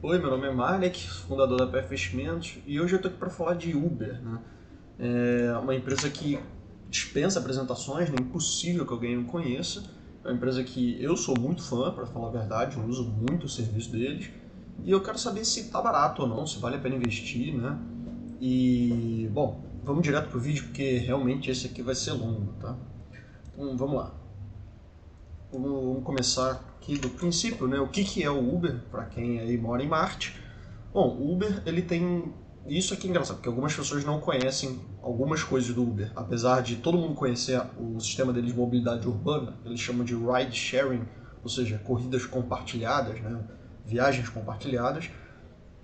Oi, meu nome é Marek, fundador da PF Investimentos, e hoje eu estou aqui para falar de Uber, né? É uma empresa que dispensa apresentações, é impossível que alguém não conheça. É uma empresa que eu sou muito fã, para falar a verdade, eu uso muito o serviço deles. E eu quero saber se está barato ou não, se vale a pena investir, né? E, bom, vamos direto pro vídeo, porque realmente esse aqui vai ser longo, tá? Então, vamos lá. Vamos começar aqui do princípio, né? O que é o Uber, para quem aí mora em Marte. Bom, o Uber, ele tem... Isso aqui é engraçado, porque algumas pessoas não conhecem algumas coisas do Uber. Apesar de todo mundo conhecer o sistema deles de mobilidade urbana, eles chamam de ride sharing, ou seja, corridas compartilhadas, né? Viagens compartilhadas.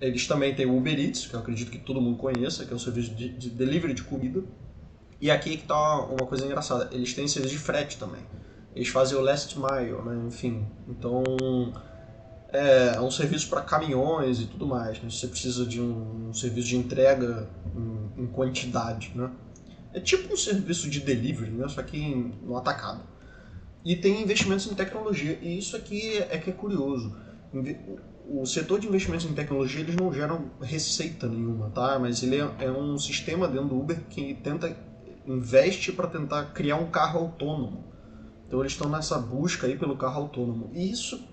Eles também têm o Uber Eats, que eu acredito que todo mundo conheça, que é um serviço de delivery de comida. E aqui que tá uma coisa engraçada, eles têm serviço de frete também. Eles fazem o last mile, né? Enfim, então é um serviço para caminhões e tudo mais, né? Você precisa de um serviço de entrega em quantidade, né? É tipo um serviço de delivery, né? Só que no atacado. E tem investimentos em tecnologia, e isso aqui é que é curioso. O setor de investimentos em tecnologia, eles não geram receita nenhuma, tá? Mas ele é um sistema dentro do Uber que investe para tentar criar um carro autônomo. Então eles estão nessa busca aí pelo carro autônomo. E isso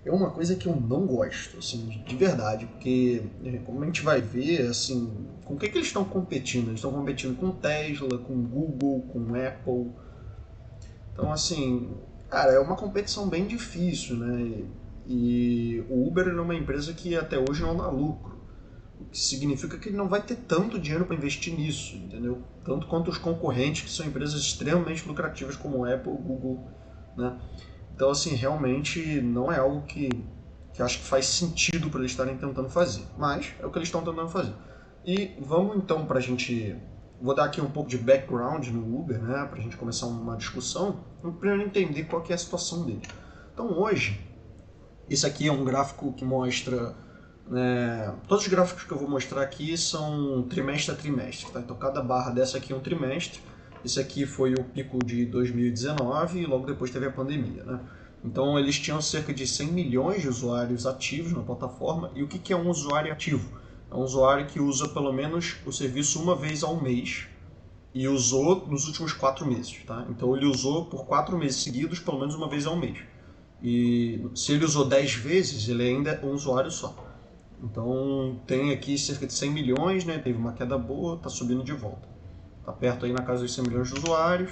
é uma coisa que eu não gosto, assim, de verdade, porque como a gente vai ver, assim, com o que eles estão competindo? Eles estão competindo com Tesla, com Google, com Apple. Então, assim, cara, é uma competição bem difícil, né? E o Uber é uma empresa que até hoje não dá lucro, o que significa que ele não vai ter tanto dinheiro para investir nisso, entendeu? Tanto quanto os concorrentes, que são empresas extremamente lucrativas como Apple, Google, né? Então, assim, realmente não é algo que eu acho que faz sentido para eles estarem tentando fazer. Mas é o que eles estão tentando fazer. E vamos então para a gente... Vou dar aqui um pouco de background no Uber, né? Para a gente começar uma discussão. Primeiro entender qual que é a situação dele. Então hoje, esse aqui é um gráfico que mostra... todos os gráficos que eu vou mostrar aqui são trimestre a trimestre, tá? Então cada barra dessa aqui é um trimestre. Esse aqui foi o pico de 2019 e logo depois teve a pandemia, né? Então eles tinham cerca de 100 milhões de usuários ativos na plataforma. E o que é um usuário ativo? É um usuário que usa pelo menos o serviço uma vez ao mês e usou nos últimos 4 meses, tá? Então ele usou por 4 meses seguidos pelo menos uma vez ao mês. E se ele usou 10 vezes, ele ainda é um usuário só. Então tem aqui cerca de 100 milhões, né? Teve uma queda boa, está subindo de volta. Está perto aí na casa dos 100 milhões de usuários.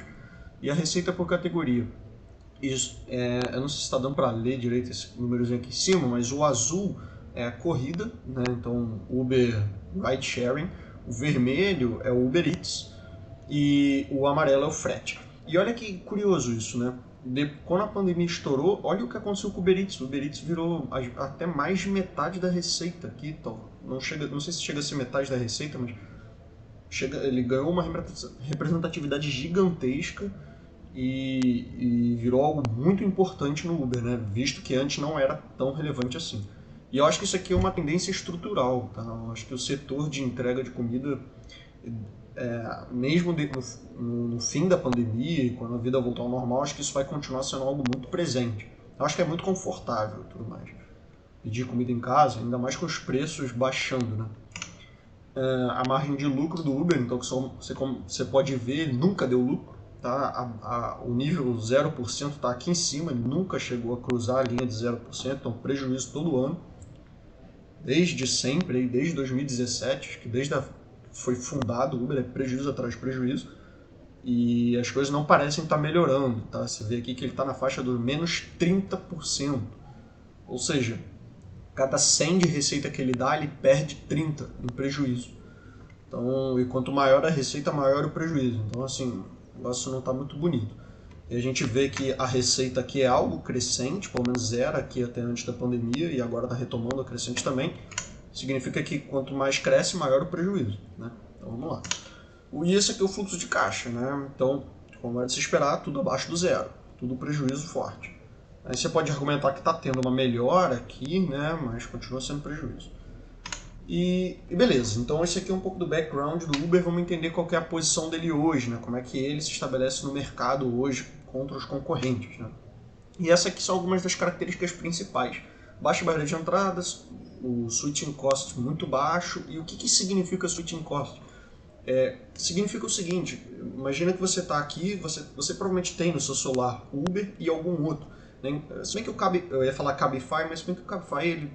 E a receita por categoria. Isso, eu não sei se está dando para ler direito esse númerozinho aqui em cima, mas o azul é a corrida, né? Então Uber Ride Sharing, o vermelho é o Uber Eats e o amarelo é o frete. E olha que curioso isso, né? Quando a pandemia estourou, olha o que aconteceu com o Uber Eats. O Uber Eats virou até mais de metade da receita aqui, então não sei se chega a ser metade da receita, mas ele ganhou uma representatividade gigantesca e virou algo muito importante no Uber, né? Visto que antes não era tão relevante assim. E eu acho que isso aqui é uma tendência estrutural, tá? Eu acho que o setor de entrega de comida, mesmo no fim da pandemia, quando a vida voltar ao normal, acho que isso vai continuar sendo algo muito presente. Eu acho que é muito confortável e tudo mais. Pedir comida em casa, ainda mais com os preços baixando, né? A margem de lucro do Uber, então que você pode ver, nunca deu lucro. Tá? O nível 0% está aqui em cima, ele nunca chegou a cruzar a linha de 0%, então prejuízo todo ano, desde sempre, desde 2017, acho que foi fundado o Uber, é prejuízo atrás de prejuízo, e as coisas não parecem estar melhorando, tá? Você vê aqui que ele está na faixa do menos 30%, ou seja, cada 100 de receita que ele dá, ele perde 30 em prejuízo. Então, e quanto maior a receita, maior o prejuízo. Então, assim, o negócio não está muito bonito. E a gente vê que a receita aqui é algo crescente, pelo menos era aqui até antes da pandemia, e agora está retomando a crescente também. Significa que quanto mais cresce, maior o prejuízo, né? Então, vamos lá. E esse aqui é o fluxo de caixa, né? Então, como é de se esperar, tudo abaixo do zero, tudo prejuízo forte. Aí você pode argumentar que está tendo uma melhora aqui, né? Mas continua sendo prejuízo. E beleza, então esse aqui é um pouco do background do Uber, vamos entender qual que é a posição dele hoje, né? Como é que ele se estabelece no mercado hoje contra os concorrentes, né? E essas aqui são algumas das características principais. Baixa barreira de entradas, o switching cost muito baixo. E o que significa switching cost? Significa o seguinte, imagina que você está aqui, você provavelmente tem no seu celular Uber e algum outro. Né? Se bem que eu ia falar Cabify, mas se bem que o Cabify,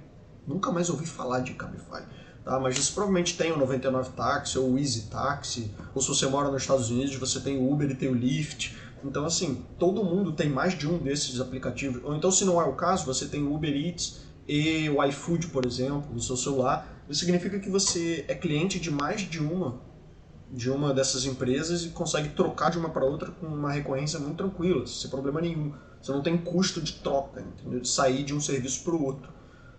nunca mais ouvi falar de Cabify. Tá? Mas você provavelmente tem o 99 Táxi ou o Easy Táxi, ou se você mora nos Estados Unidos, você tem o Uber e tem o Lyft. Então assim, todo mundo tem mais de um desses aplicativos. Ou então, se não é o caso, você tem o Uber Eats e o iFood, por exemplo, no seu celular. Isso significa que você é cliente de mais de uma dessas empresas e consegue trocar de uma para outra com uma recorrência muito tranquila, sem problema nenhum. Você não tem custo de troca, entendeu? De sair de um serviço para o outro.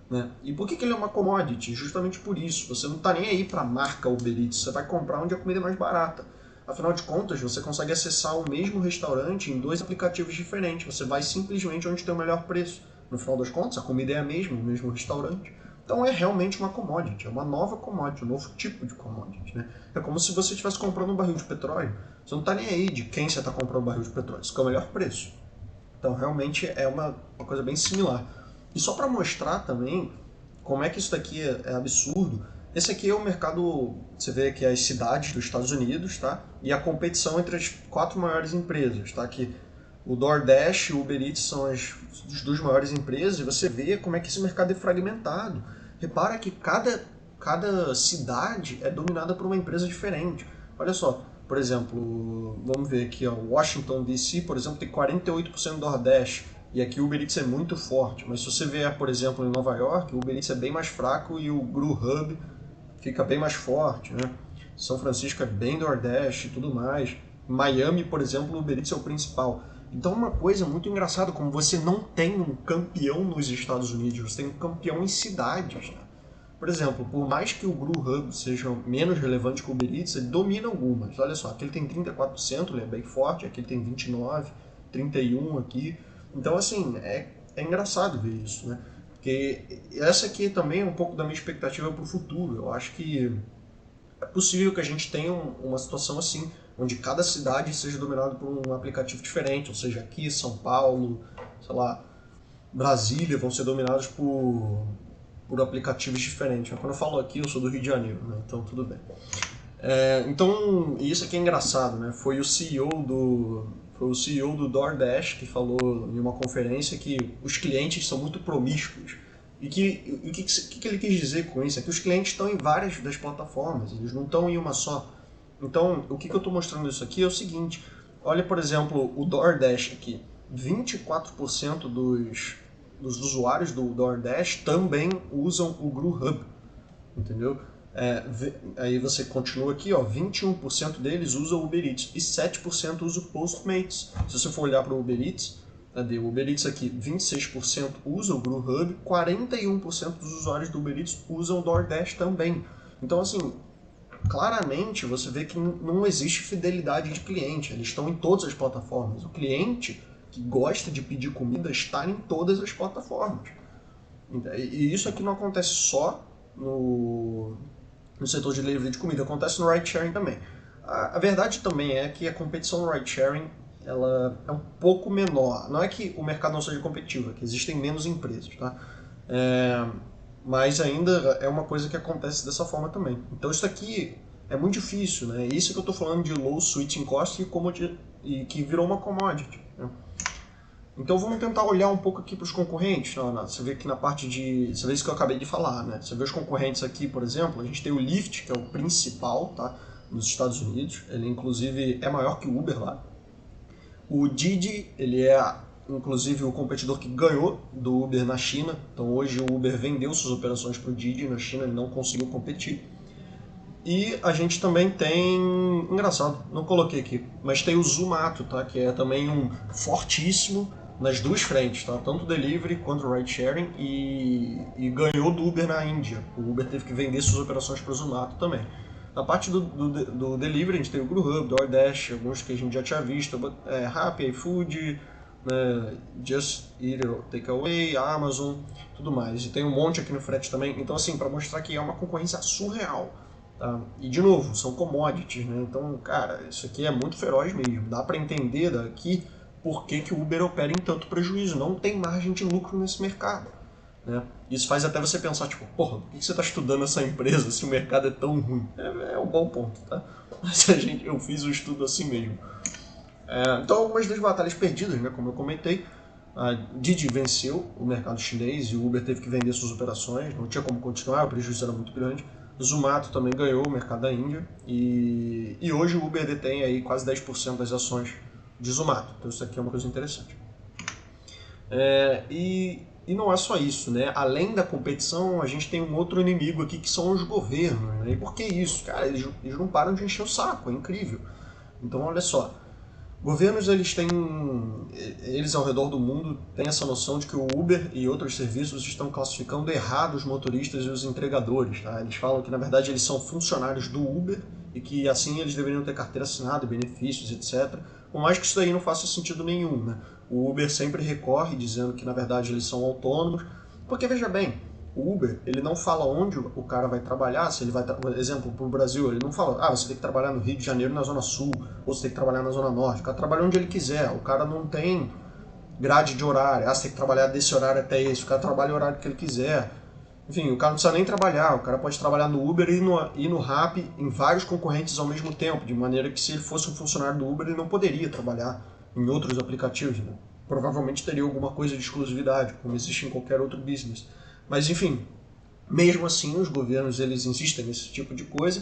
Né? E por que ele é uma commodity? Justamente por isso. Você não está nem aí para a marca Uber Eats, você vai comprar onde a comida é mais barata. Afinal de contas, você consegue acessar o mesmo restaurante em 2 aplicativos diferentes. Você vai simplesmente onde tem o melhor preço. No final das contas, a comida é a mesma, o mesmo restaurante. Então é realmente uma commodity, é uma nova commodity, um novo tipo de commodity. Né? É como se você estivesse comprando um barril de petróleo. Você não está nem aí de quem você está comprando um barril de petróleo, isso que é o melhor preço. Então realmente é uma coisa bem similar. E só para mostrar também como é que isso daqui é absurdo, esse aqui é o mercado, você vê aqui as cidades dos Estados Unidos, tá? E a competição entre as 4 maiores empresas, tá? Que o DoorDash e o Uber Eats são as 2 maiores empresas, e você vê como é que esse mercado é fragmentado. Repara que cada cidade é dominada por uma empresa diferente. Olha só, por exemplo, vamos ver aqui, ó, Washington DC, por exemplo, tem 48% do DoorDash, e aqui o Uber Eats é muito forte. Mas se você vier, por exemplo, em Nova York, o Uber Eats é bem mais fraco e o Grubhub fica bem mais forte, né? São Francisco é bem DoorDash e tudo mais. Miami, por exemplo, o Uber Eats é o principal. Então uma coisa muito engraçada, como você não tem um campeão nos Estados Unidos, você tem um campeão em cidades. Né? Por exemplo, por mais que o Grubhub seja menos relevante que o Uber Eats, ele domina algumas. Olha só, aqui ele tem 34%, ele é bem forte, aqui ele tem 29%, 31% aqui. Então assim, é engraçado ver isso, né? Porque essa aqui também é um pouco da minha expectativa para o futuro. Eu acho que é possível que a gente tenha uma situação assim, onde cada cidade seja dominada por um aplicativo diferente, ou seja, aqui, São Paulo, sei lá, Brasília vão ser dominados por aplicativos diferentes. Mas quando eu falo aqui, eu sou do Rio de Janeiro, né? Então tudo bem. Então, isso aqui é engraçado, né? Foi o CEO do DoorDash que falou em uma conferência que os clientes são muito promíscuos. E o que ele quis dizer com isso? É que os clientes estão em várias das plataformas, eles não estão em uma só. Então, o que eu estou mostrando isso aqui é o seguinte, olha, por exemplo, o DoorDash aqui, 24% dos usuários do DoorDash também usam o Grubhub, entendeu? Aí você continua aqui, ó, 21% deles usam o Uber Eats e 7% usam o Postmates. Se você for olhar para o Uber Eats, o Uber Eats aqui, 26% usa o Grubhub, 41% dos usuários do Uber Eats usam o DoorDash também. Então, assim, claramente você vê que não existe fidelidade de cliente, eles estão em todas as plataformas. O cliente que gosta de pedir comida está em todas as plataformas. E isso aqui não acontece só no setor de delivery de comida, acontece no ride-sharing também. A verdade também é que a competição no ride-sharing ela é um pouco menor. Não é que o mercado não seja competitivo, é que existem menos empresas, tá? Mas ainda é uma coisa que acontece dessa forma também. Então isso aqui é muito difícil, né? Isso que eu estou falando de low switching cost e que virou uma commodity. Né? Então vamos tentar olhar um pouco aqui para os concorrentes. Você vê aqui na parte de... Você vê isso que eu acabei de falar, né? Você vê os concorrentes aqui, por exemplo, a gente tem o Lyft, que é o principal, tá? Nos Estados Unidos. Ele inclusive é maior que o Uber lá. O Didi, ele é inclusive o competidor que ganhou do Uber na China. Então hoje o Uber vendeu suas operações para o Didi na China, ele não conseguiu competir. E a gente também tem, engraçado, não coloquei aqui, mas tem o Zomato, tá? Que é também um fortíssimo nas 2 frentes, tá? Tanto o delivery quanto o ride sharing, e ganhou do Uber na Índia. O Uber teve que vender suas operações para o Zomato também. Na parte do delivery, a gente tem o Grubhub, DoorDash, alguns que a gente já tinha visto, Rappi, iFood, né, Just Eat or Takeaway, Amazon, tudo mais. E tem um monte aqui no frete também. Então, assim, para mostrar que é uma concorrência surreal. Tá? E, de novo, são commodities, né? Então, cara, isso aqui é muito feroz mesmo. Dá para entender daqui por que o Uber opera em tanto prejuízo. Não tem margem de lucro nesse mercado. né? Isso faz até você pensar, tipo, porra, por que você está estudando essa empresa se o mercado é tão ruim? É um bom ponto, tá? Mas eu fiz o estudo assim mesmo. Então, algumas das batalhas perdidas, né, como eu comentei, a Didi venceu o mercado chinês e o Uber teve que vender suas operações, não tinha como continuar, o prejuízo era muito grande. O Zomato também ganhou o mercado da Índia e hoje o Uber detém aí quase 10% das ações de Zomato. Então isso aqui é uma coisa interessante. E não é só isso, né? Além da competição, a gente tem um outro inimigo aqui que são os governos. Né? E por que isso? Cara, eles não param de encher o saco, é incrível. Então olha só, governos eles ao redor do mundo têm essa noção de que o Uber e outros serviços estão classificando errado os motoristas e os entregadores. Tá? Eles falam que na verdade eles são funcionários do Uber e que assim eles deveriam ter carteira assinada, benefícios, etc. Por mais que isso daí não faça sentido nenhum. Né? O Uber sempre recorre dizendo que na verdade eles são autônomos, porque veja bem, o Uber, ele não fala onde o cara vai trabalhar, se ele vai, exemplo, para o Brasil, ele não fala, você tem que trabalhar no Rio de Janeiro na Zona Sul, ou você tem que trabalhar na Zona Norte. O cara trabalha onde ele quiser, o cara não tem grade de horário, você tem que trabalhar desse horário até esse, o cara trabalha o horário que ele quiser. Enfim, o cara não precisa nem trabalhar, o cara pode trabalhar no Uber e no Rappi em vários concorrentes ao mesmo tempo, de maneira que se ele fosse um funcionário do Uber, ele não poderia trabalhar em outros aplicativos. Né? Provavelmente teria alguma coisa de exclusividade, como existe em qualquer outro business. Mas enfim, mesmo assim, os governos eles insistem nesse tipo de coisa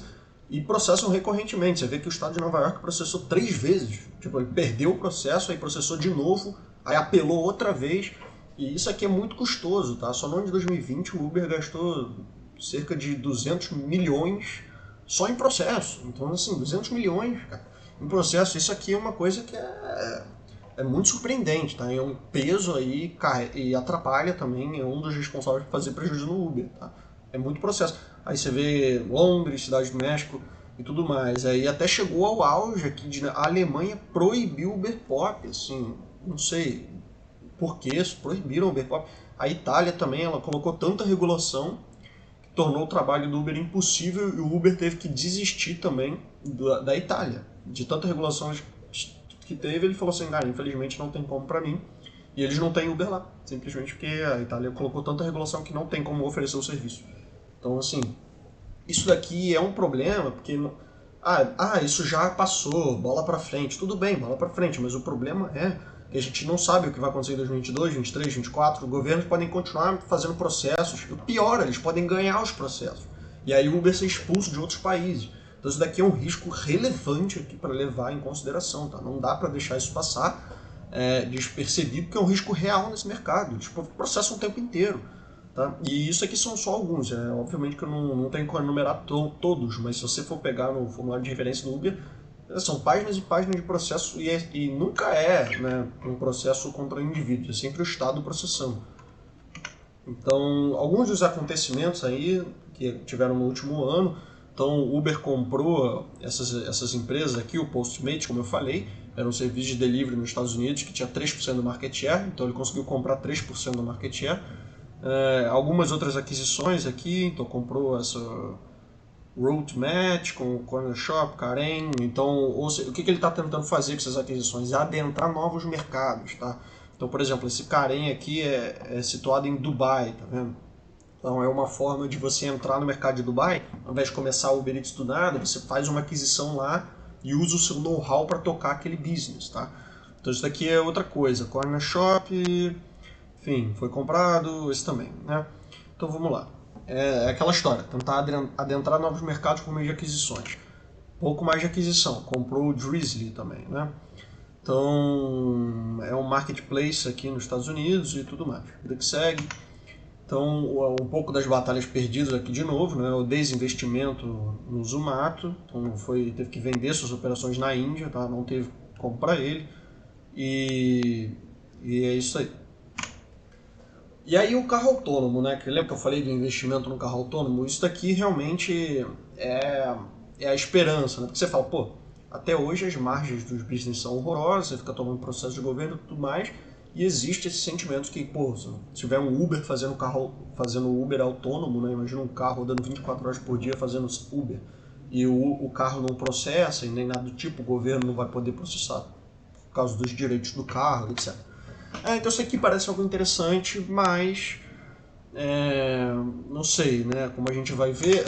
e processam recorrentemente. Você vê que o estado de Nova York processou 3 vezes. Tipo, ele perdeu o processo, aí processou de novo, aí apelou outra vez. E isso aqui é muito custoso, tá? Só no ano de 2020 o Uber gastou cerca de 200 milhões só em processo. Então, assim, 200 milhões, cara, em processo. Isso aqui é uma coisa que é muito surpreendente, tá? É um peso aí e atrapalha também, é um dos responsáveis por fazer prejuízo no Uber, tá? É muito processo. Aí você vê Londres, Cidade do México e tudo mais. Aí até chegou ao auge aqui de a Alemanha proibiu o Uber Pop, assim, não sei por que proibiram o Uber Pop. A Itália também, ela colocou tanta regulação que tornou o trabalho do Uber impossível e o Uber teve que desistir também da Itália. De tanta regulação que teve, ele falou assim, cara, infelizmente não tem como pra mim. E eles não têm Uber lá, simplesmente porque a Itália colocou tanta regulação que não tem como oferecer o serviço. Então, assim, isso daqui é um problema, porque isso já passou, bola pra frente. Tudo bem, bola pra frente, mas o problema é que a gente não sabe o que vai acontecer em 2022, 2023, 2024. Os governos podem continuar fazendo processos. O pior, eles podem ganhar os processos. E aí o Uber ser expulso de outros países. Então isso daqui é um risco relevante aqui para levar em consideração. Tá? Não dá para deixar isso passar despercebido, porque é um risco real nesse mercado. Tipo, processa o tempo inteiro. Tá? E isso aqui são só alguns. Obviamente que eu não tenho como enumerar todos, mas se você for pegar no formulário de referência do Uber, são páginas e páginas de processo e nunca né, um processo contra indivíduos, é sempre o Estado processando. Então, alguns dos acontecimentos aí que tiveram no último ano, então o Uber comprou essas empresas aqui, o Postmates, como eu falei, era um serviço de delivery nos Estados Unidos que tinha 3% do market share, então ele conseguiu comprar 3% do market share. Algumas outras aquisições aqui, então comprou essa Road Match com Corner Shop, Karen. Então, o que ele está tentando fazer com essas aquisições? É adentrar novos mercados, tá? Então, por exemplo, esse Karen aqui é situado em Dubai, tá vendo? Então é uma forma de você entrar no mercado de Dubai, ao invés de começar o Uber Eats do nada, você faz uma aquisição lá e usa o seu know-how para tocar aquele business, tá? Então isso daqui é outra coisa. Corner Shop, enfim, foi comprado, esse também, né? Então vamos lá. É aquela história, tentar adentrar novos mercados por meio de aquisições. Pouco mais de aquisição, comprou o Drizzly também, né? Então, é um marketplace aqui nos Estados Unidos e tudo mais. Vida que segue. Então, um pouco das batalhas perdidas aqui de novo, né? O desinvestimento no Zomato. Então, teve que vender suas operações na Índia, tá? Não teve como para ele. E é isso aí. E aí o carro autônomo, né? Lembra que eu falei do investimento no carro autônomo? Isso daqui realmente é a esperança, né? Porque você fala, pô, até hoje as margens dos business são horrorosas, você fica tomando processo de governo e tudo mais, e existe esse sentimento que, pô, se tiver um Uber fazendo Uber autônomo, né? Imagina um carro rodando 24 horas por dia fazendo Uber, e o carro não processa e nem nada do tipo, o governo não vai poder processar por causa dos direitos do carro, etc. Então isso aqui parece algo interessante, mas é, não sei, né? Como a gente vai ver,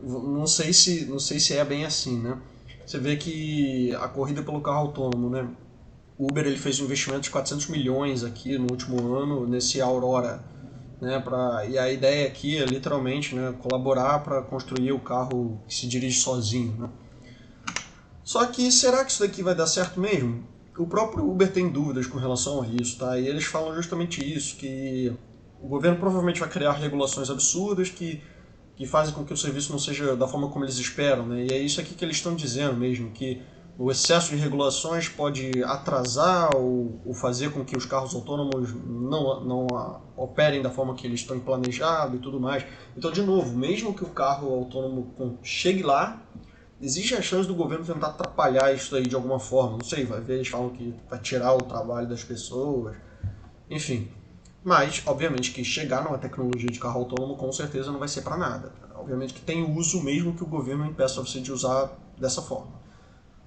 não sei se é bem assim, né? Você vê que a corrida pelo carro autônomo, né? O Uber ele fez um investimento de 400 milhões aqui no último ano nesse Aurora, né? E a ideia aqui é literalmente, né, colaborar para construir o carro que se dirige sozinho, né? Só que será que isso daqui vai dar certo mesmo? O próprio Uber tem dúvidas com relação a isso, tá? E eles falam justamente isso, que o governo provavelmente vai criar regulações absurdas que fazem com que o serviço não seja da forma como eles esperam, né? E é isso aqui que eles estão dizendo mesmo, que o excesso de regulações pode atrasar ou fazer com que os carros autônomos não operem da forma que eles estão planejados e tudo mais. Então, de novo, mesmo que o carro autônomo chegue lá, existe a chance do governo tentar atrapalhar isso aí de alguma forma. Não sei, vai ver, eles falam que vai tirar o trabalho das pessoas, enfim. Mas, obviamente, que chegar numa tecnologia de carro autônomo com certeza não vai ser para nada. Obviamente que tem uso mesmo que o governo impeça você de usar dessa forma.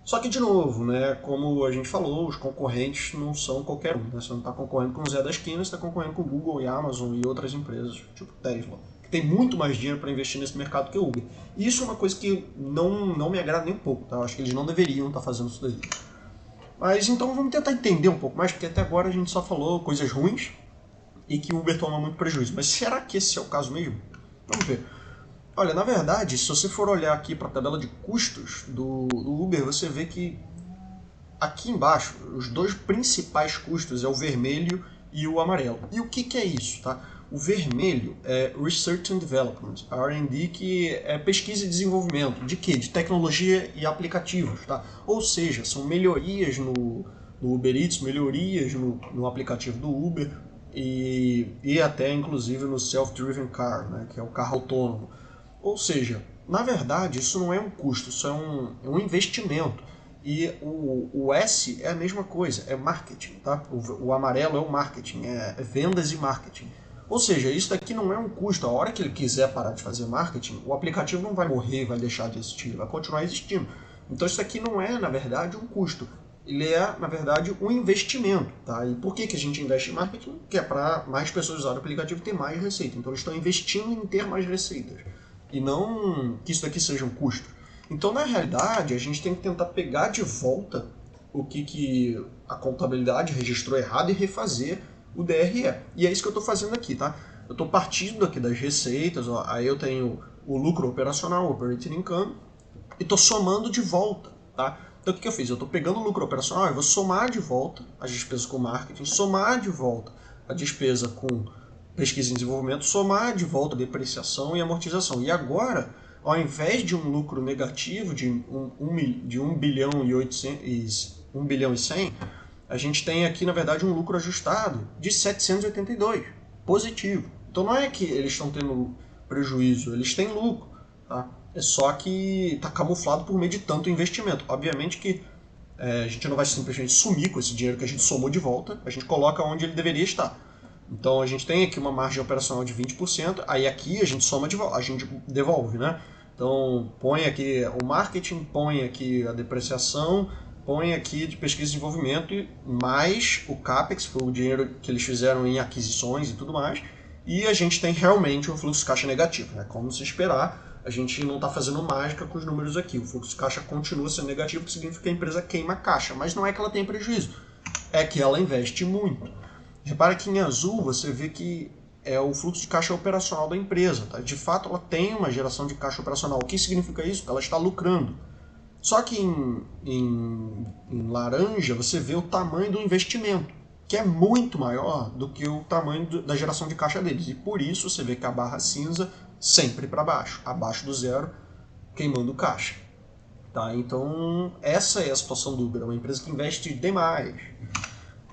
Só que, de novo, né, como a gente falou, os concorrentes não são qualquer um. Né? Você não está concorrendo com o Zé da Esquina, você está concorrendo com o Google e Amazon e outras empresas, tipo Tesla, que tem muito mais dinheiro para investir nesse mercado que o Uber. E isso é uma coisa que não me agrada nem um pouco. Tá? Eu acho que eles não deveriam estar fazendo isso daí. Mas então vamos tentar entender um pouco mais, porque até agora a gente só falou coisas ruins e que o Uber toma muito prejuízo. Mas será que esse é o caso mesmo? Vamos ver. Olha, na verdade, se você for olhar aqui para a tabela de custos do Uber, você vê que aqui embaixo, os dois principais custos é o vermelho e o amarelo. E o que é isso? Tá? O vermelho é Research and Development, a R&D, que é pesquisa e desenvolvimento. De quê? De tecnologia e aplicativos. Tá? Ou seja, são melhorias no Uber Eats, melhorias no aplicativo do Uber e até inclusive no Self-Driven Car, né, que é o carro autônomo. Ou seja, na verdade, isso não é um custo, isso é um investimento. E o S é a mesma coisa, é marketing. Tá? O amarelo é o marketing, é vendas e marketing. Ou seja, isso daqui não é um custo. A hora que ele quiser parar de fazer marketing, o aplicativo não vai morrer, vai deixar de existir, vai continuar existindo. Então isso aqui não é, na verdade, um custo. Ele é, na verdade, um investimento. Tá? E por que a gente investe em marketing? Que é para mais pessoas usarem o aplicativo e ter mais receita. Então eles estão investindo em ter mais receitas. E não que isso daqui seja um custo. Então, na realidade, a gente tem que tentar pegar de volta o que a contabilidade registrou errado e refazer o DRE. E é isso que eu estou fazendo aqui, tá? Eu estou partindo aqui das receitas, ó, aí eu tenho o lucro operacional, o operating income, e estou somando de volta, tá? Então, o que eu fiz? Eu estou pegando o lucro operacional e vou somar de volta as despesas com marketing, somar de volta a despesa com pesquisa e desenvolvimento, somar de volta a depreciação e amortização. E agora, ao invés de um lucro negativo de 1 bilhão e 800, 1 bilhão e 100, a gente tem aqui, na verdade, um lucro ajustado de 782, positivo. Então não é que eles estão tendo prejuízo, eles têm lucro. Tá? É só que está camuflado por meio de tanto investimento. Obviamente que a gente não vai simplesmente sumir com esse dinheiro que a gente somou de volta, a gente coloca onde ele deveria estar. Então a gente tem aqui uma margem operacional de 20%, aí aqui a gente soma de volta, a gente devolve, né? Então põe aqui o marketing, põe aqui a depreciação, põe aqui de pesquisa e desenvolvimento, mais o CAPEX, foi o dinheiro que eles fizeram em aquisições e tudo mais, e a gente tem realmente um fluxo de caixa negativo, né? Como se esperar, a gente não está fazendo mágica com os números aqui, o fluxo de caixa continua sendo negativo, que significa que a empresa queima caixa, mas não é que ela tem prejuízo, é que ela investe muito. Repara que em azul você vê que é o fluxo de caixa operacional da empresa. Tá? De fato, ela tem uma geração de caixa operacional. O que significa isso? Ela está lucrando. Só que em laranja você vê o tamanho do investimento, que é muito maior do que o tamanho da geração de caixa deles. E por isso você vê que a barra cinza sempre para baixo, abaixo do zero, queimando caixa. Tá? Então, essa é a situação do Uber. É uma empresa que investe demais.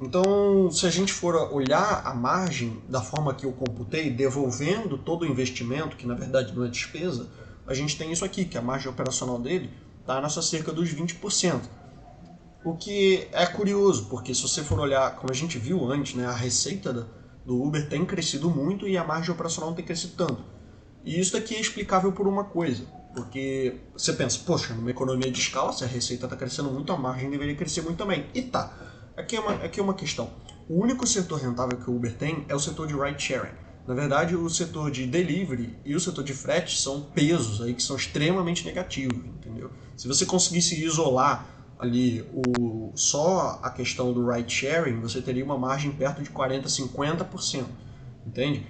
Então, se a gente for olhar a margem da forma que eu computei, devolvendo todo o investimento, que na verdade não é despesa, a gente tem isso aqui, que a margem operacional dele está nessa cerca dos 20%. O que é curioso, porque se você for olhar, como a gente viu antes, né, a receita do Uber tem crescido muito e a margem operacional não tem crescido tanto. E isso daqui é explicável por uma coisa, porque você pensa, poxa, numa economia de escala, se a receita está crescendo muito, a margem deveria crescer muito também. E tá. Aqui é uma questão. O único setor rentável que o Uber tem é o setor de ride sharing. Na verdade, o setor de delivery e o setor de frete são pesos aí que são extremamente negativos, entendeu? Se você conseguisse isolar ali só a questão do ride sharing, você teria uma margem perto de 40, 50%, entende?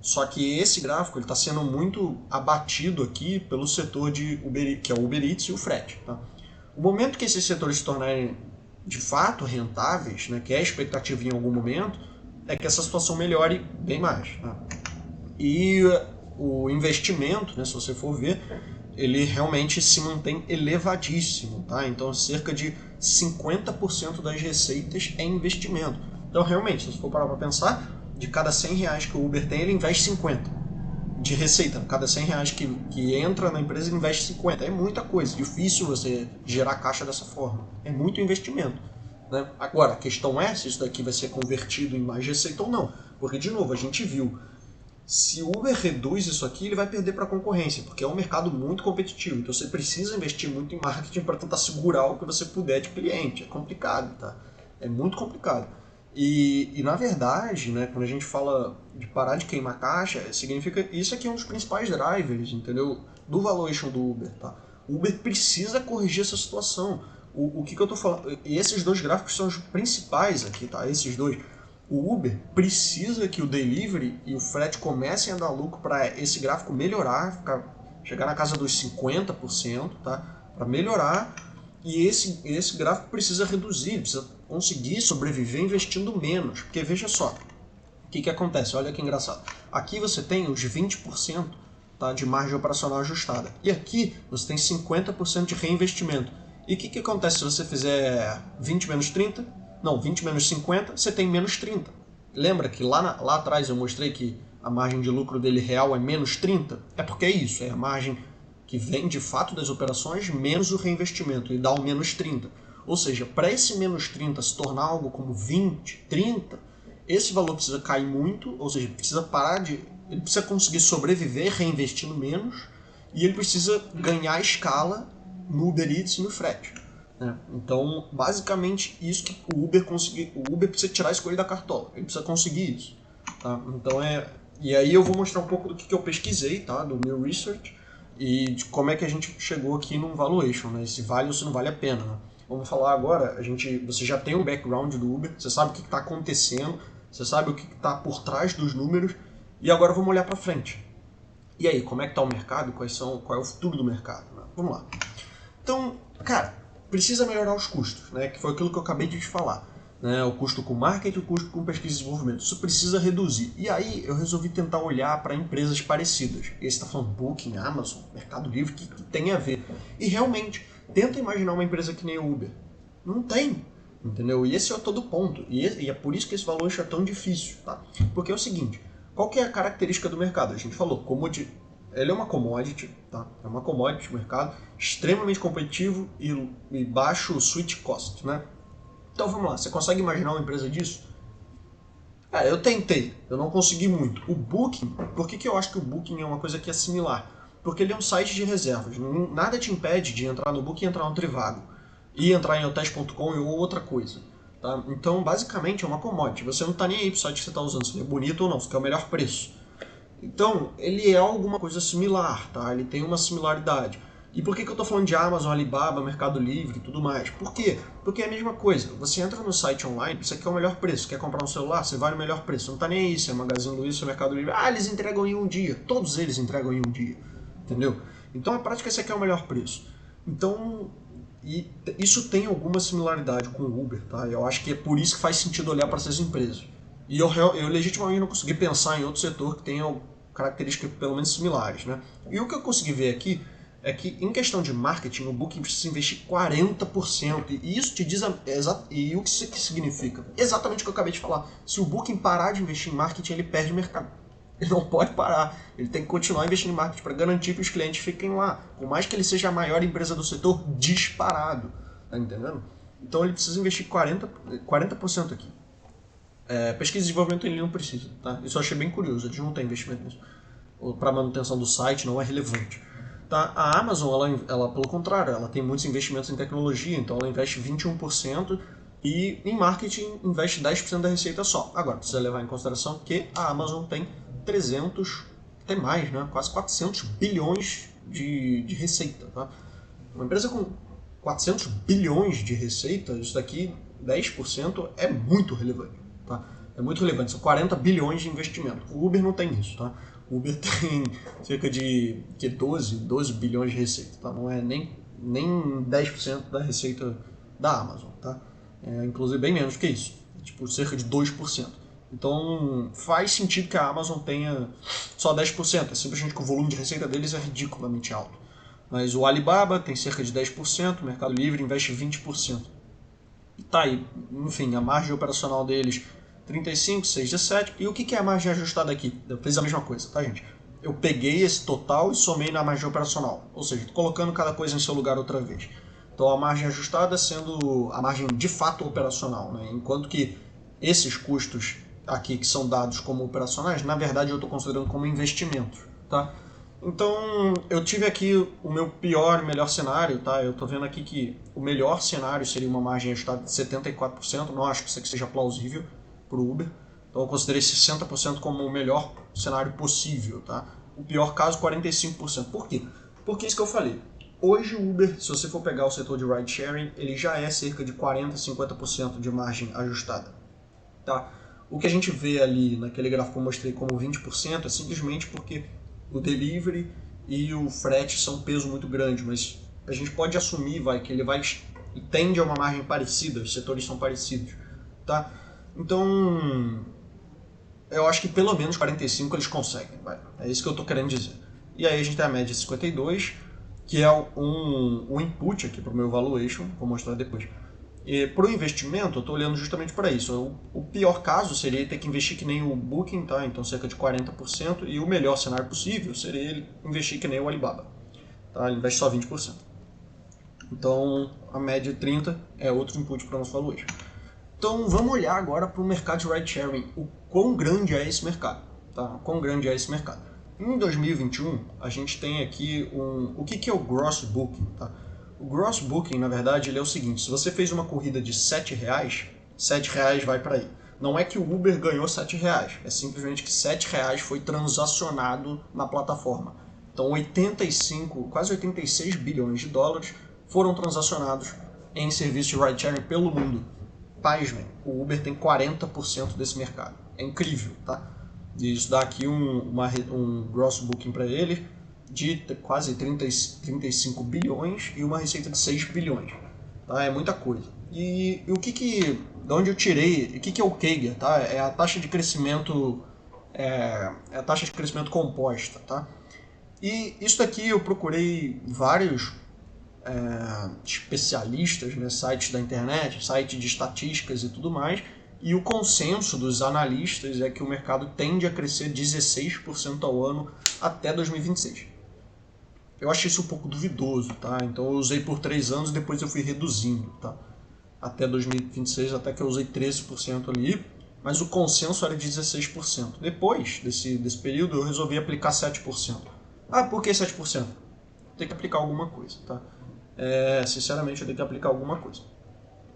Só que esse gráfico está sendo muito abatido aqui pelo setor de Uber, que é o Uber Eats e o frete. Tá? O momento que esses setores se tornarem de fato rentáveis, né, que é a expectativa em algum momento, é que essa situação melhore bem mais. Tá? E o investimento, né, se você for ver, ele realmente se mantém elevadíssimo. Tá? Então cerca de 50% das receitas é investimento. Então realmente, se você for parar para pensar, de cada 100 reais que o Uber tem, ele investe 50 de receita. Cada 100 reais que entra na empresa, ele investe 50. É muita coisa. Difícil você gerar caixa dessa forma. É muito investimento. Né? Agora, a questão é se isso daqui vai ser convertido em mais receita ou não. Porque, de novo, a gente viu, se o Uber reduz isso aqui, ele vai perder para a concorrência, porque é um mercado muito competitivo. Então você precisa investir muito em marketing para tentar segurar o que você puder de cliente. É complicado, tá? É muito complicado. E na verdade, né, quando a gente fala de parar de queimar caixa, significa isso aqui é um dos principais drivers, entendeu? Do valuation do Uber, tá? O Uber precisa corrigir essa situação. O que eu tô falando? Esses dois gráficos são os principais aqui, tá? Esses dois. O Uber precisa que o delivery e o frete comecem a dar lucro para esse gráfico melhorar, chegar na casa dos 50%, tá? Para melhorar. E esse gráfico precisa reduzir, precisa conseguir sobreviver investindo menos. Porque veja só, o que acontece? Olha que engraçado. Aqui você tem os 20%, tá, de margem operacional ajustada. E aqui você tem 50% de reinvestimento. E o que acontece se você fizer 20 menos 30? Não, 20 menos 50, você tem menos 30. Lembra que lá atrás eu mostrei que a margem de lucro dele real é menos 30? É porque é isso, é a margem que vem de fato das operações menos o reinvestimento, e dá o menos 30. Ou seja, para esse menos 30 se tornar algo como 20, 30, esse valor precisa cair muito, ou seja, precisa parar de... Ele precisa conseguir sobreviver reinvestindo menos, e ele precisa ganhar escala no Uber Eats e no frete. Né? Então, basicamente, isso que o Uber precisa tirar esse coelho da cartola. Ele precisa conseguir isso. Tá? Então E aí eu vou mostrar um pouco do que eu pesquisei, tá? Do meu research, e de como é que a gente chegou aqui num valuation, né? Se vale ou se não vale a pena. Né? Vamos falar agora, você já tem um background do Uber, você sabe o que está acontecendo, você sabe o que está por trás dos números, e agora vamos olhar para frente. E aí, como é que está o mercado? Qual é o futuro do mercado? Né? Vamos lá. Então, cara, precisa melhorar os custos, né? Que foi aquilo que eu acabei de te falar. Né? O custo com marketing, o custo com pesquisa e desenvolvimento. Isso precisa reduzir. E aí eu resolvi tentar olhar para empresas parecidas. E aí você está falando Booking, Amazon, Mercado Livre, que tem a ver. E realmente, tenta imaginar uma empresa que nem o Uber. Não tem. Entendeu? E esse é todo o ponto. E é por isso que esse valor é tão difícil. Tá? Porque é o seguinte, qual que é a característica do mercado? A gente falou, ele é uma commodity, tá? É uma commodity no mercado, extremamente competitivo e baixo switch cost, né? Então vamos lá, você consegue imaginar uma empresa disso? Eu tentei, eu não consegui muito. O Booking, por que eu acho que o Booking é uma coisa que é similar? Porque ele é um site de reservas, nada te impede de entrar no Booking e entrar no Trivago, e entrar em hotels.com ou outra coisa. Tá? Então basicamente é uma commodity, você não está nem aí pro site que você está usando, se ele é bonito ou não, se quer o melhor preço. Então, ele é alguma coisa similar, tá? Ele tem uma similaridade. E por que eu estou falando de Amazon, Alibaba, Mercado Livre e tudo mais? Por quê? Porque é a mesma coisa. Você entra no site online, você quer o melhor preço. Quer comprar um celular, você vai no melhor preço. Não está nem aí se é Magazine Luiza, se é Mercado Livre. Eles entregam em um dia. Todos eles entregam em um dia. Entendeu? Então, a prática, você quer o melhor preço. Então, isso tem alguma similaridade com o Uber, tá? Eu acho que é por isso que faz sentido olhar para essas empresas. E eu legitimamente não consegui pensar em outro setor que tenha características pelo menos similares, né? E o que eu consegui ver aqui é que em questão de marketing, o Booking precisa investir 40%, e isso te diz e o que isso significa? Exatamente o que eu acabei de falar. Se o Booking parar de investir em marketing, ele perde o mercado. Ele não pode parar, ele tem que continuar investindo em marketing para garantir que os clientes fiquem lá, por mais que ele seja a maior empresa do setor disparado, tá entendendo? Então ele precisa investir 40% aqui. Pesquisa e desenvolvimento ele não precisa, tá? Isso eu achei bem curioso, eles não têm investimento nisso. Para manutenção do site não é relevante. Tá? A Amazon, ela, pelo contrário, ela tem muitos investimentos em tecnologia, então ela investe 21% e em marketing investe 10% da receita só. Agora, precisa levar em consideração que a Amazon tem 300, até mais, né? Quase 400 bilhões de receita. Tá? Uma empresa com 400 bilhões de receita, isso daqui, 10% é muito relevante. Tá? É muito relevante, são 40 bilhões de investimento. O Uber não tem isso. Tá? O Uber tem cerca de 12 bilhões de receita. Tá? Não é nem 10% da receita da Amazon. Tá? É, inclusive bem menos que isso. Tipo, cerca de 2%. Então faz sentido que a Amazon tenha só 10%. É simplesmente que o volume de receita deles é ridiculamente alto. Mas o Alibaba tem cerca de 10%, o Mercado Livre investe 20%. E tá aí, enfim, a margem operacional deles 35, 6, 17. E o que é a margem ajustada aqui? Eu fiz a mesma coisa, tá, gente? Eu peguei esse total e somei na margem operacional. Ou seja, tô colocando cada coisa em seu lugar outra vez. Então a margem ajustada sendo a margem de fato operacional, né? Enquanto que esses custos aqui que são dados como operacionais, na verdade eu estou considerando como investimentos, tá? Então eu tive aqui o meu pior e melhor cenário, tá? Eu estou vendo aqui que o melhor cenário seria uma margem ajustada de 74%, não acho que isso aqui seja plausível para o Uber, então eu considerei 60% como o melhor cenário possível, tá? O pior caso, 45%. Por quê? Porque isso que eu falei. Hoje o Uber, se você for pegar o setor de ride sharing, ele já é cerca de 40, 50% de margem ajustada, tá? O que a gente vê ali naquele gráfico que eu mostrei como 20% é simplesmente porque o delivery e o frete são um peso muito grande, mas a gente pode assumir que ele tende a uma margem parecida, os setores são parecidos, tá? Então, eu acho que pelo menos 45 eles conseguem, é isso que eu estou querendo dizer. E aí a gente tem a média de 52, que é um input aqui para o meu valuation, vou mostrar depois. Para o investimento, eu estou olhando justamente para isso. O pior caso seria ter que investir que nem o Booking, tá? Então cerca de 40%, e o melhor cenário possível seria ele investir que nem o Alibaba. Tá? Ele investe só 20%. Então a média de 30% é outro input para o nosso valuation. Então vamos olhar agora para o mercado de ride sharing, o quão grande é esse mercado. Tá? O quão grande é esse mercado. Em 2021, a gente tem aqui o que é o Gross Booking, tá? O Gross Booking, na verdade, ele é o seguinte: se você fez uma corrida de R$7, R$7 vai para aí. Não é que o Uber ganhou R$7, é simplesmente que R$7 foi transacionado na plataforma. Então 85, quase 86 bilhões de dólares foram transacionados em serviços de ride-sharing pelo mundo. Pasmem, o Uber tem 40% desse mercado. É incrível, tá? E isso dá aqui um gross booking para ele de quase 35 bilhões e uma receita de 6 bilhões. Tá? É muita coisa. E de onde eu tirei, o que é o CAGR? Tá? É a taxa de crescimento, a taxa de crescimento composta. Tá? E isso daqui eu procurei vários especialistas, né, sites da internet, sites de estatísticas e tudo mais, e o consenso dos analistas é que o mercado tende a crescer 16% ao ano até 2026. Eu achei isso um pouco duvidoso, tá? Então eu usei por 3 anos e depois eu fui reduzindo, tá? Até 2026, até que eu usei 13% ali, mas o consenso era de 16%. Depois desse período eu resolvi aplicar 7%. Ah, por que 7%? Tem que aplicar alguma coisa, tá? Sinceramente eu tenho que aplicar alguma coisa.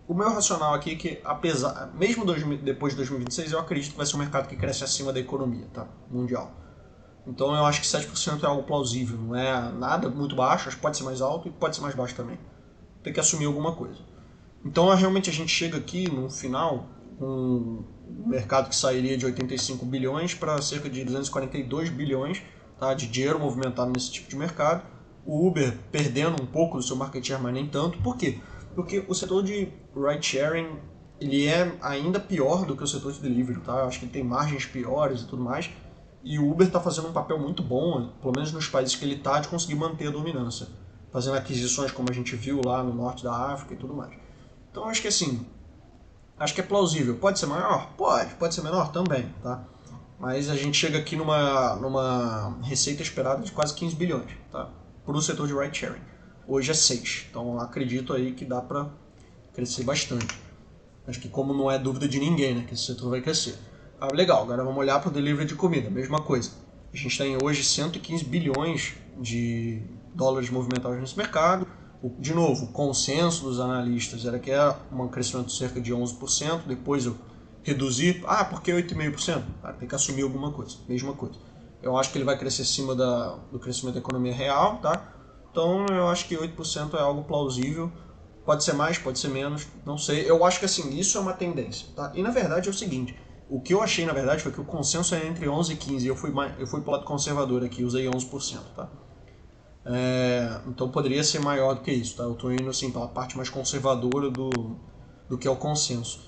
O meu racional aqui é que, mesmo depois de 2026, eu acredito que vai ser um mercado que cresce acima da economia, tá? Mundial. Então eu acho que 7% é algo plausível, não é nada muito baixo, acho que pode ser mais alto e pode ser mais baixo também. Tem que assumir alguma coisa. Então realmente a gente chega aqui no final com um mercado que sairia de 85 bilhões para cerca de 242 bilhões, tá, de dinheiro movimentado nesse tipo de mercado. O Uber perdendo um pouco do seu market share, mas nem tanto. Por quê? Porque o setor de ride sharing ele é ainda pior do que o setor de delivery, tá? Eu acho que ele tem margens piores e tudo mais. E o Uber está fazendo um papel muito bom, pelo menos nos países que ele está, de conseguir manter a dominância, fazendo aquisições como a gente viu lá no norte da África e tudo mais. Então acho que assim, acho que é plausível. Pode ser maior? Pode ser menor também, tá? Mas a gente chega aqui numa receita esperada de quase 15 bilhões, tá? Para o setor de ride sharing. Hoje é 6, então acredito aí que dá para crescer bastante. Acho que como não é dúvida de ninguém, né, que esse setor vai crescer. Legal, agora vamos olhar para o delivery de comida, mesma coisa. A gente tem hoje 115 bilhões de dólares movimentados nesse mercado. De novo, o consenso dos analistas era que é um crescimento de cerca de 11%. Depois eu reduzir, porque 8,5%? Cara, tem que assumir alguma coisa, mesma coisa. Eu acho que ele vai crescer acima do crescimento da economia real, tá? Então eu acho que 8% é algo plausível. Pode ser mais, pode ser menos, não sei. Eu acho que assim, isso é uma tendência, tá? E na verdade é o seguinte, o que eu achei na verdade foi que o consenso é entre 11 e 15, e eu fui pro lado conservador aqui, usei 11%, tá? Então poderia ser maior do que isso, tá? Eu tô indo assim pela parte mais conservadora do que é o consenso.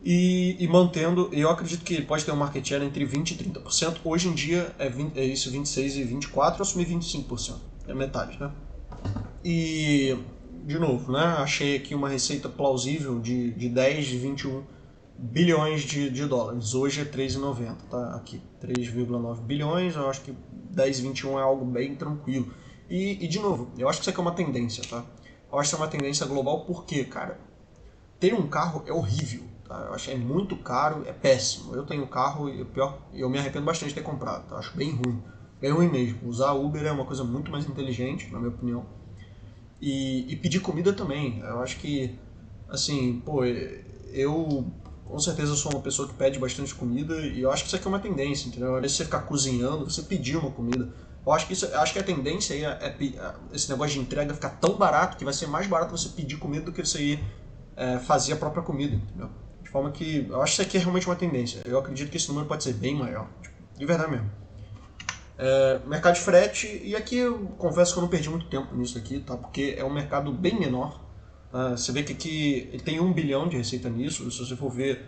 E mantendo, eu acredito que ele pode ter um market share entre 20% e 30%. Hoje em dia é isso, 26% e 24%, eu assumi 25%. É metade, né? E, de novo, né? Achei aqui uma receita plausível de 10, 21 bilhões de dólares. Hoje é 3,90, tá? Aqui, 3,9 bilhões, eu acho que 10, 21 é algo bem tranquilo. E, de novo, eu acho que isso aqui é uma tendência, tá? Eu acho que isso é uma tendência global porque, cara, ter um carro é horrível, tá? Eu acho que é muito caro, é péssimo. Eu tenho um carro e eu me arrependo bastante de ter comprado, tá? Eu acho bem ruim. Bem ruim mesmo. Usar Uber é uma coisa muito mais inteligente, na minha opinião. E pedir comida também. Eu acho que, assim, pô, eu com certeza sou uma pessoa que pede bastante comida e eu acho que isso aqui é uma tendência, entendeu? Ao invés de você ficar cozinhando, você pedir uma comida. Eu acho que a tendência aí é esse negócio de entrega ficar tão barato que vai ser mais barato você pedir comida do que você ir fazer a própria comida, entendeu? De forma que eu acho que isso aqui é realmente uma tendência. Eu acredito que esse número pode ser bem maior, tipo, de verdade mesmo. Mercado de frete, e aqui eu confesso que eu não perdi muito tempo nisso aqui, tá? Porque é um mercado bem menor. Você vê que aqui ele tem 1 bilhão de receita nisso. Se você for ver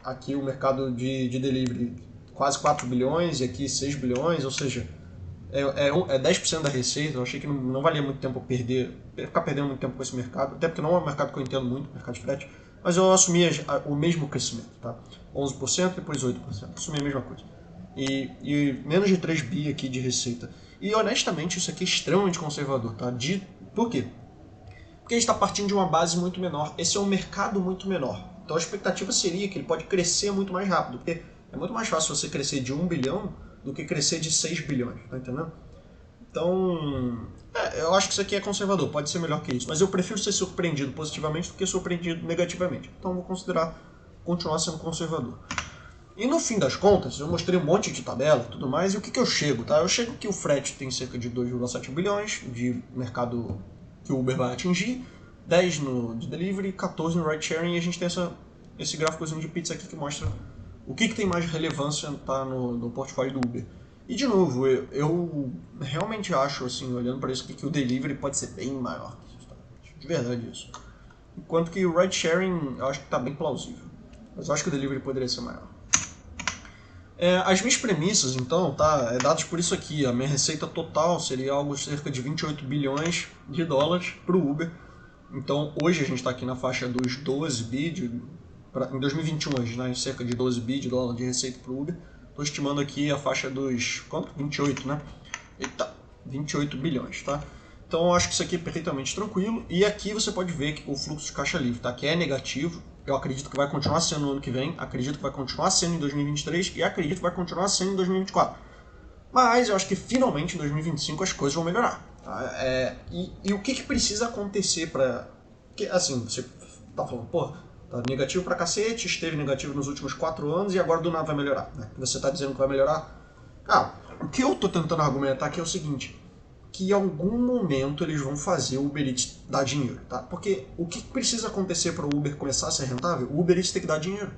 aqui o mercado de delivery, quase 4 bilhões e aqui 6 bilhões, ou seja, é 10% da receita. Eu achei que não valia muito tempo ficar perdendo muito tempo com esse mercado, até porque não é um mercado que eu entendo muito, mercado de frete, mas eu assumi o mesmo crescimento, tá? 11%, depois 8%, assumi a mesma coisa. E menos de 3 bi aqui de receita. E honestamente isso aqui é extremamente conservador, tá? Por quê? Porque a gente está partindo de uma base muito menor. Esse é um mercado muito menor. Então a expectativa seria que ele pode crescer muito mais rápido, porque é muito mais fácil você crescer de 1 bilhão do que crescer de 6 bilhões, tá entendendo? Então, eu acho que isso aqui é conservador, pode ser melhor que isso, mas eu prefiro ser surpreendido positivamente do que surpreendido negativamente. Então vou considerar continuar sendo conservador. E no fim das contas, eu mostrei um monte de tabela e tudo mais, e o que eu chego, tá? Eu chego que o frete tem cerca de 2,7 bilhões de mercado que o Uber vai atingir, 10 de delivery, 14 no ride sharing, e a gente tem esse gráficozinho de pizza aqui que mostra o que tem mais relevância tá, no portfólio do Uber. E de novo, eu realmente acho, assim, olhando para isso aqui, que o delivery pode ser bem maior que isso, tá? De verdade isso. Enquanto que o ride sharing eu acho que está bem plausível, mas eu acho que o delivery poderia ser maior. As minhas premissas, então, tá, dadas por isso aqui. A minha receita total seria algo cerca de 28 bilhões de dólares para o Uber. Então, hoje a gente está aqui na faixa dos 12 bi, em 2021, a gente está em cerca de 12 bi de dólares de receita para o Uber. Estou estimando aqui a faixa dos, quanto? 28, né? Eita, 28 bilhões, tá? Então, eu acho que isso aqui é perfeitamente tranquilo. E aqui você pode ver que o fluxo de caixa livre, tá? Que é negativo. Eu acredito que vai continuar sendo no ano que vem, acredito que vai continuar sendo em 2023 e acredito que vai continuar sendo em 2024. Mas eu acho que finalmente em 2025 as coisas vão melhorar. Tá? E o que precisa acontecer para... Porque assim, você tá falando, pô, tá negativo pra cacete, esteve negativo nos últimos 4 anos e agora do nada vai melhorar. Né? Você tá dizendo que vai melhorar? O que eu tô tentando argumentar aqui é o seguinte, que em algum momento eles vão fazer o Uber Eats dar dinheiro, tá? Porque o que precisa acontecer para o Uber começar a ser rentável? O Uber Eats tem que dar dinheiro.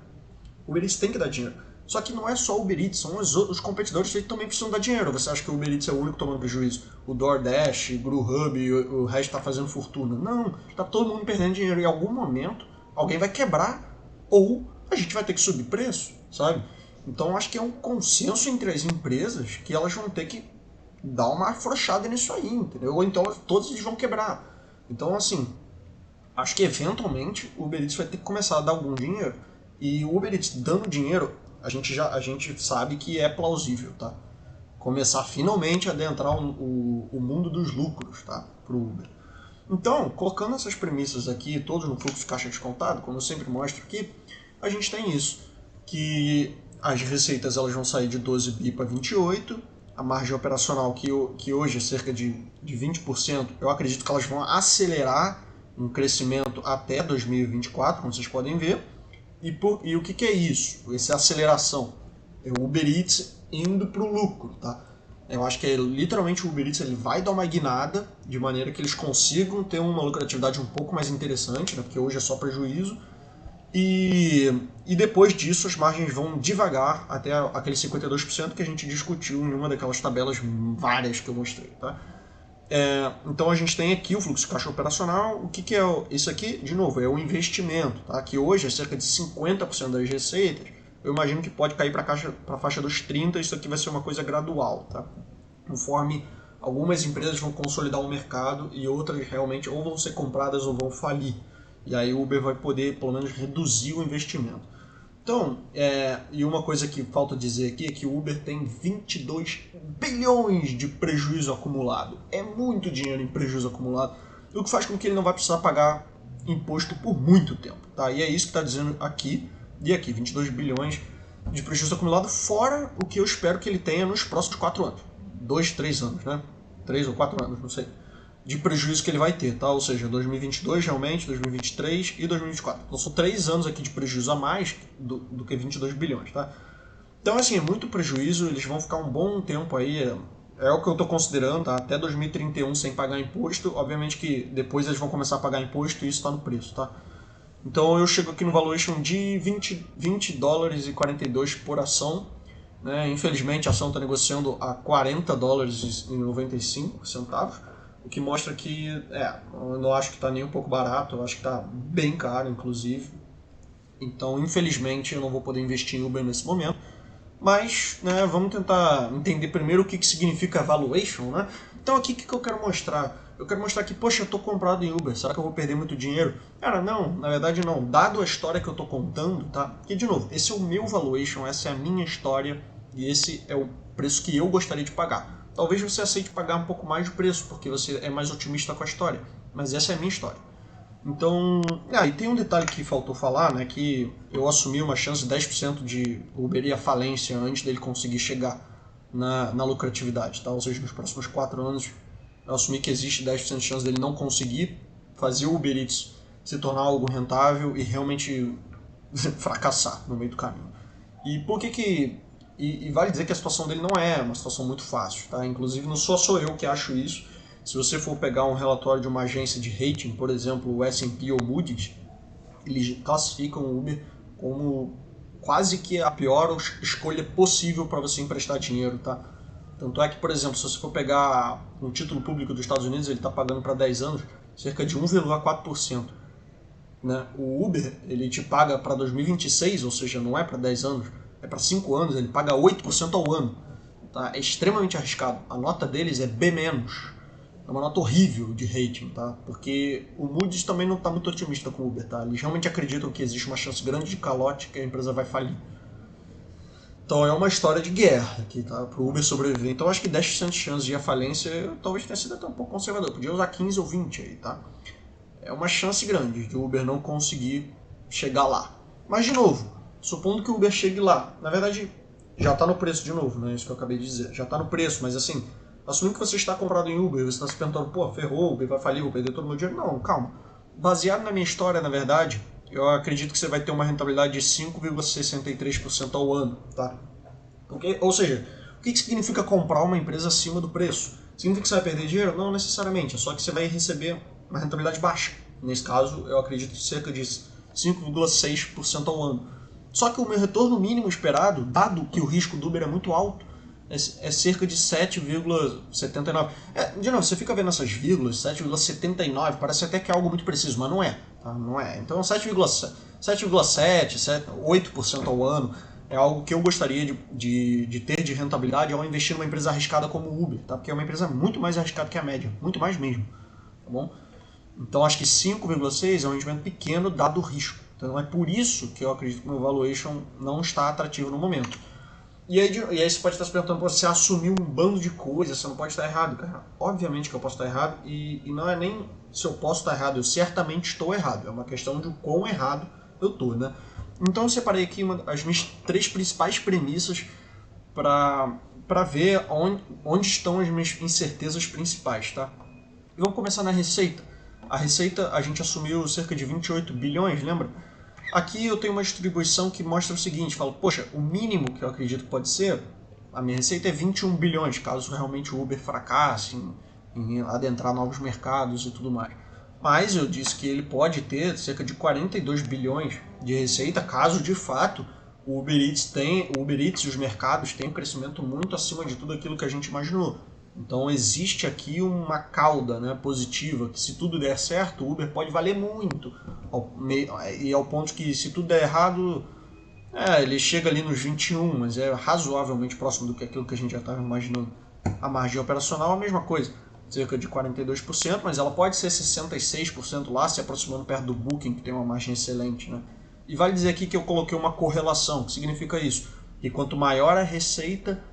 O Uber Eats tem que dar dinheiro. Só que não é só o Uber Eats, são os competidores que também precisam dar dinheiro. Você acha que o Uber Eats é o único tomando prejuízo? O DoorDash, o Grubhub, o resto está fazendo fortuna. Não, está todo mundo perdendo dinheiro. Em algum momento, alguém vai quebrar ou a gente vai ter que subir preço, sabe? Então, acho que é um consenso entre as empresas que elas vão ter que dar uma afrouxada nisso aí, entendeu? Ou então todos eles vão quebrar. Então, assim, acho que eventualmente o Uber Eats vai ter que começar a dar algum dinheiro. E o Uber Eats dando dinheiro, a gente sabe que é plausível, tá? Começar finalmente a adentrar o mundo dos lucros, tá? Pro Uber. Então, colocando essas premissas aqui, todos no fluxo de caixa descontado, como eu sempre mostro aqui, a gente tem isso. Que as receitas elas vão sair de 12 bi para 28, a margem operacional que hoje é cerca de 20%, eu acredito que elas vão acelerar um crescimento até 2024, como vocês podem ver. E o que é isso? Essa aceleração? É o Uber Eats indo para o lucro, tá? Eu acho que literalmente o Uber Eats ele vai dar uma guinada de maneira que eles consigam ter uma lucratividade um pouco mais interessante, né? Porque hoje é só prejuízo. E depois disso as margens vão devagar até aquele 52% que a gente discutiu em uma daquelas tabelas várias que eu mostrei, tá? Então a gente tem aqui o fluxo de caixa operacional. O que é isso aqui? De novo, é o investimento, tá? Que hoje é cerca de 50% das receitas. Eu imagino que pode cair para a faixa dos 30%. Isso aqui vai ser uma coisa gradual, tá? Conforme algumas empresas vão consolidar o mercado e outras realmente ou vão ser compradas ou vão falir. E aí o Uber vai poder, pelo menos, reduzir o investimento. Então, e uma coisa que falta dizer aqui é que o Uber tem 22 bilhões de prejuízo acumulado. É muito dinheiro em prejuízo acumulado, o que faz com que ele não vai precisar pagar imposto por muito tempo. Tá? E é isso que está dizendo aqui, e aqui, 22 bilhões de prejuízo acumulado, fora o que eu espero que ele tenha nos próximos 4 anos. 2, 3 anos, né? 3 ou 4 anos, não sei. De prejuízo que ele vai ter, tá? Ou seja, 2022 realmente, 2023 e 2024. Então são 3 anos aqui de prejuízo a mais do que 22 bilhões, tá? Então assim, é muito prejuízo, eles vão ficar um bom tempo aí, é o que eu estou considerando, tá? Até 2031 sem pagar imposto. Obviamente que depois eles vão começar a pagar imposto e isso está no preço, tá? Então eu chego aqui no valuation de 20 dólares e 42 por ação, né? Infelizmente a ação está negociando a 40 dólares e 95 centavos. O que mostra que, eu não acho que está nem um pouco barato, eu acho que está bem caro, inclusive. Então, infelizmente, eu não vou poder investir em Uber nesse momento. Mas, né, vamos tentar entender primeiro o que significa valuation, né? Então, aqui o que eu quero mostrar? Eu quero mostrar que, poxa, eu estou comprado em Uber, será que eu vou perder muito dinheiro? Cara, não, na verdade não. Dado a história que eu estou contando, tá? Porque, de novo, esse é o meu valuation, essa é a minha história e esse é o preço que eu gostaria de pagar. Talvez você aceite pagar um pouco mais de preço, porque você é mais otimista com a história. Mas essa é a minha história. Então, e tem um detalhe que faltou falar, né? Que eu assumi uma chance de 10% de Uber ir à falência antes dele conseguir chegar na lucratividade, tá? Ou seja, nos próximos 4 anos eu assumi que existe 10% de chance dele não conseguir fazer o Uber Eats se tornar algo rentável e realmente fracassar no meio do caminho. E por que E vale dizer que a situação dele não é uma situação muito fácil, tá? Inclusive não sou eu que acho isso. Se você for pegar um relatório de uma agência de rating, por exemplo, o S&P ou Moody's, eles classificam o Uber como quase que a pior escolha possível para você emprestar dinheiro, tá? Tanto é que, por exemplo, se você for pegar um título público dos Estados Unidos, ele está pagando para 10 anos cerca de 1,4%. Né? O Uber, ele te paga para 2026, ou seja, não é para 10 anos, é para 5 anos, ele paga 8% ao ano. Tá? É extremamente arriscado. A nota deles é B-. É uma nota horrível de rating, tá? Porque o Moody's também não está muito otimista com o Uber, tá? Eles realmente acreditam que existe uma chance grande de calote que a empresa vai falir. Então é uma história de guerra aqui, tá? Para o Uber sobreviver. Então acho que 10% de chance de ir à falência talvez tenha sido até um pouco conservador. Podia usar 15 ou 20 aí, tá? É uma chance grande de o Uber não conseguir chegar lá. Mas, de novo, supondo que o Uber chegue lá, na verdade, já está no preço de novo, né? Isso que eu acabei de dizer. Já está no preço, mas assim, assumindo que você está comprado em Uber, você está se perguntando, pô, ferrou, o Uber vai falir, vou perder todo o meu dinheiro. Não, calma. Baseado na minha história, na verdade, eu acredito que você vai ter uma rentabilidade de 5,63% ao ano, tá? Porque, ou seja, o que significa comprar uma empresa acima do preço? Significa que você vai perder dinheiro? Não necessariamente, é só que você vai receber uma rentabilidade baixa. Nesse caso, eu acredito que cerca de 5,6% ao ano. Só que o meu retorno mínimo esperado, dado que o risco do Uber é muito alto, é cerca de 7,79. De novo, você fica vendo essas vírgulas, 7,79, parece até que é algo muito preciso, mas não é. Tá? Não é. Então 7,7, 8% ao ano é algo que eu gostaria de ter de rentabilidade ao investir numa empresa arriscada como o Uber, tá? Porque é uma empresa muito mais arriscada que a média, muito mais mesmo. Tá bom? Então acho que 5,6 é um rendimento pequeno dado o risco. Então é por isso que eu acredito que o meu valuation não está atrativo no momento. E aí você pode estar se perguntando, você assumiu um bando de coisas, você não pode estar errado, cara. Obviamente que eu posso estar errado e não é nem se eu posso estar errado, eu certamente estou errado. É uma questão de o quão errado eu estou, né? Então eu separei aqui as minhas 3 principais premissas para ver onde estão as minhas incertezas principais, tá? E vamos começar na receita. A receita a gente assumiu cerca de 28 bilhões, lembra? Aqui eu tenho uma distribuição que mostra o seguinte, falo, poxa, o mínimo que eu acredito que pode ser, a minha receita é 21 bilhões, caso realmente o Uber fracasse em adentrar novos mercados e tudo mais. Mas eu disse que ele pode ter cerca de 42 bilhões de receita, caso de fato o Uber Eats e os mercados tenham um crescimento muito acima de tudo aquilo que a gente imaginou. Então existe aqui uma cauda, né, positiva, que se tudo der certo, o Uber pode valer muito. E ao ponto que se tudo der errado, ele chega ali nos 21, mas é razoavelmente próximo do que aquilo que a gente já estava imaginando. A margem operacional é a mesma coisa, cerca de 42%, mas ela pode ser 66% lá, se aproximando perto do Booking, que tem uma margem excelente, né? E vale dizer aqui que eu coloquei uma correlação. O que significa isso? Que quanto maior a receita,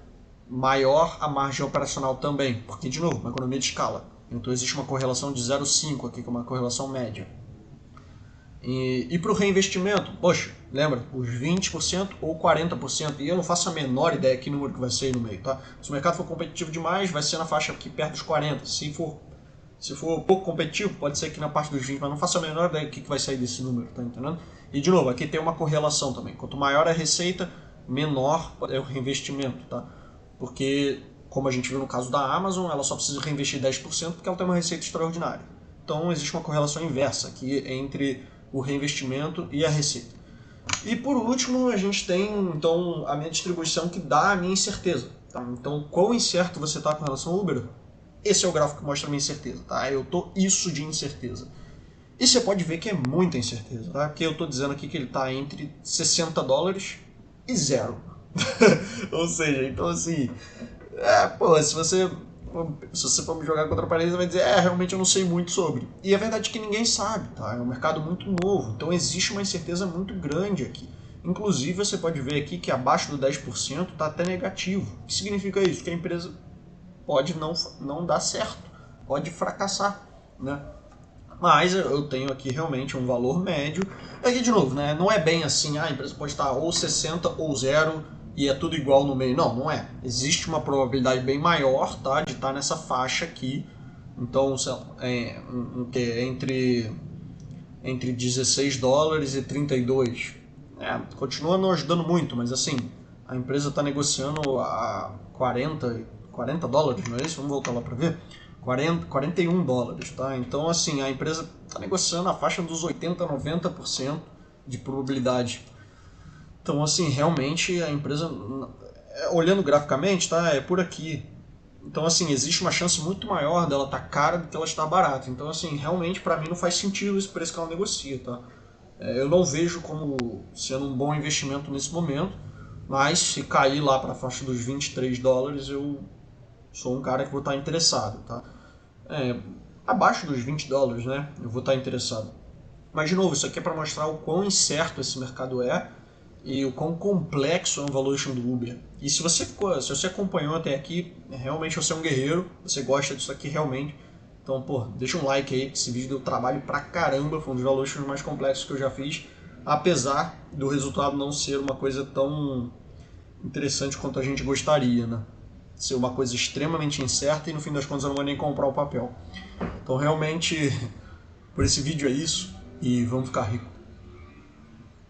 maior a margem operacional também, porque, de novo, uma economia de escala. Então existe uma correlação de 0,5 aqui, que é uma correlação média. E para o reinvestimento, poxa, lembra, os 20% ou 40%, e eu não faço a menor ideia que número que vai ser aí no meio, tá? Se o mercado for competitivo demais, vai ser na faixa aqui perto dos 40%. Se for pouco competitivo, pode ser aqui na parte dos 20%, mas não faço a menor ideia do que vai sair desse número, tá entendendo? E de novo, aqui tem uma correlação também. Quanto maior a receita, menor é o reinvestimento, tá? Porque, como a gente viu no caso da Amazon, ela só precisa reinvestir 10% porque ela tem uma receita extraordinária. Então existe uma correlação inversa aqui entre o reinvestimento e a receita. E por último, a gente tem então a minha distribuição que dá a minha incerteza. Tá? Então, quão incerto você está com relação ao Uber? Esse é o gráfico que mostra a minha incerteza. Tá? Eu estou isso de incerteza. E você pode ver que é muita incerteza, tá? Porque eu estou dizendo aqui que ele está entre $60 e 0. Ou seja, então assim, se você for me jogar contra a parede, você vai dizer, realmente eu não sei muito sobre. E a verdade é que ninguém sabe, tá? É um mercado muito novo, então existe uma incerteza muito grande aqui. Inclusive, você pode ver aqui que abaixo do 10% está até negativo. O que significa isso? Que a empresa pode não dar certo, pode fracassar, né? Mas eu tenho aqui realmente um valor médio. Aqui, de novo, né? Não é bem assim, a empresa pode estar ou 60 ou 0 e é tudo igual no meio. Não, não é. Existe uma probabilidade bem maior, tá, de estar nessa faixa aqui. Então, entre $16 e 32. Continua não ajudando muito, mas assim, a empresa está negociando a $40, não é isso? Vamos voltar lá para ver. $41, tá? Então, assim, a empresa está negociando a faixa dos 80% a 90% de probabilidade. Então, assim, realmente a empresa, olhando graficamente, tá? É por aqui. Então, assim, existe uma chance muito maior dela estar cara do que ela estar barata. Então, assim, realmente para mim não faz sentido esse preço que ela negocia, tá? Eu não vejo como sendo um bom investimento nesse momento, mas se cair lá para a faixa dos $23, eu sou um cara que vou estar interessado, tá? Abaixo dos $20, né? Eu vou estar interessado. Mas, de novo, isso aqui é para mostrar o quão incerto esse mercado é e o quão complexo é o valuation do Uber. E se você acompanhou até aqui, realmente você é um guerreiro, você gosta disso aqui realmente. Então, deixa um like aí, que esse vídeo deu trabalho pra caramba, foi um dos valuations mais complexos que eu já fiz, apesar do resultado não ser uma coisa tão interessante quanto a gente gostaria, né? Ser uma coisa extremamente incerta e no fim das contas eu não vou nem comprar o papel. Então realmente, por esse vídeo é isso e vamos ficar rico.